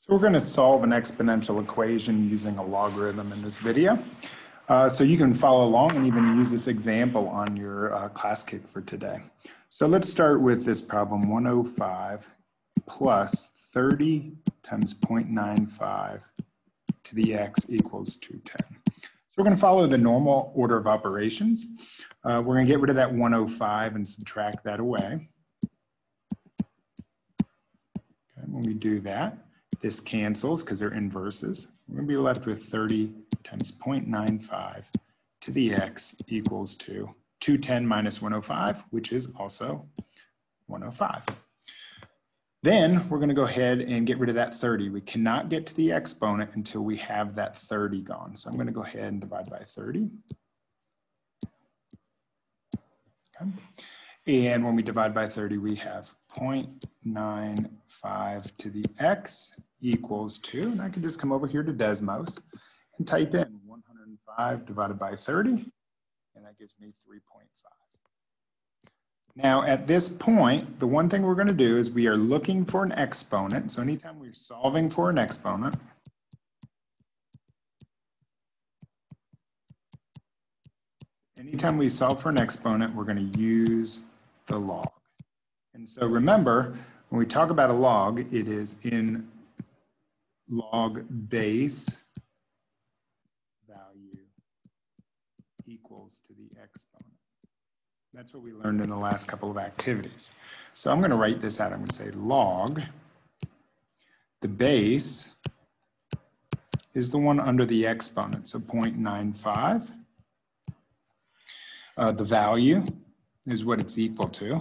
So we're going to solve an exponential equation using a logarithm in this video. So you can follow along and even use this example on your class kit for today. So let's start with this problem, 105 plus 30 times 0.95 to the x equals 210. So we're going to follow the normal order of operations. We're going to get rid of that 105 and subtract that away. Okay, when we do that, this cancels because they're inverses. We're going to be left with 30 times 0.95 to the x equals to 210 minus 105, which is also 105. Then we're going to go ahead and get rid of that 30. We cannot get to the exponent until we have that 30 gone. So I'm going to go ahead and divide by 30. Okay. And when we divide by 30, we have 0.95 to the x equals 2. And I can just come over here to Desmos and type in 105 divided by 30, and that gives me 3.5. Now at this point, the one thing we're going to do is we are looking for an exponent. So anytime we're solving for an exponent, we're going to use the log. And so remember, when we talk about a log, it is in log base value equals to the exponent. That's what we learned in the last couple of activities. So I'm going to write this out. I'm going to say log, the base is the one under the exponent, so 0.95. The value is what it's equal to,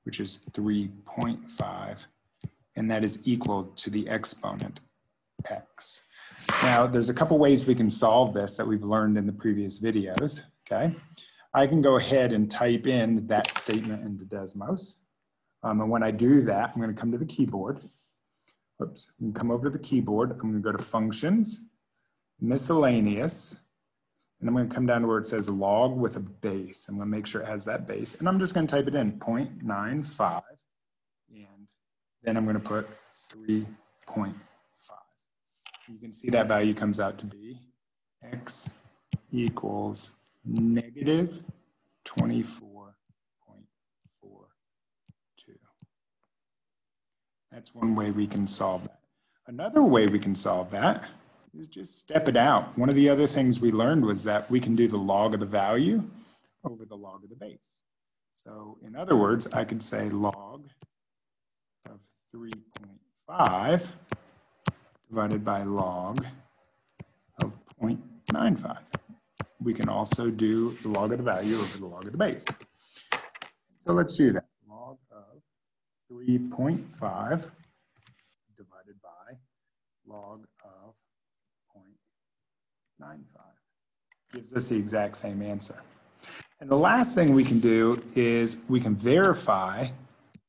which is 3.5, and that is equal to the exponent x. Now, there's a couple ways we can solve this that we've learned in the previous videos, okay? I can go ahead and type in that statement into Desmos. And when I do that, I'm going to come to the keyboard. Oops, I'm going to come over to the keyboard. I'm going to go to Functions, Miscellaneous, and I'm going to come down to where it says log with a base. I'm going to make sure it has that base. And I'm just going to type it in, 0.95. And then I'm going to put 3.5. You can see that value comes out to be x equals negative 24.42. That's one way we can solve that. Another way we can solve that is just step it out. One of the other things we learned was that we can do the log of the value over the log of the base. So in other words, I could say log of 3.5 divided by log of 0.95. We can also do the log of the value over the log of the base. So let's do that. Log of 3.5 divided by log of 0.95 gives us the exact same answer. And the last thing we can do is we can verify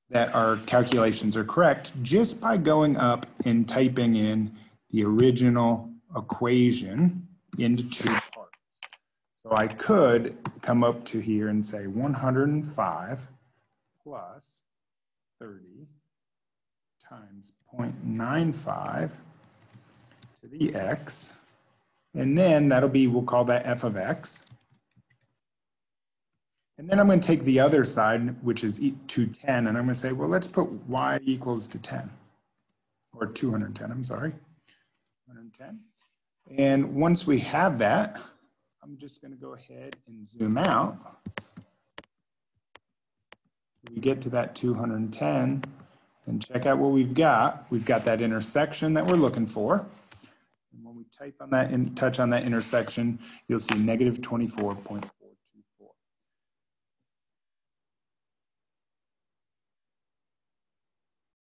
that our calculations are correct just by going up and typing in the original equation into two parts. So I could come up to here and say 105 plus 30 times 0.95 to the x. And then that'll be, we'll call that f of x. And then I'm going to take the other side, which is 210, and I'm going to say, well, let's put y equals to 10, or 210, I'm sorry, 110. And once we have that, I'm just going to go ahead and zoom out. We get to that 210, and check out what we've got. We've got that intersection that we're looking for. And when we type on that and touch on that intersection, you'll see negative 24.4.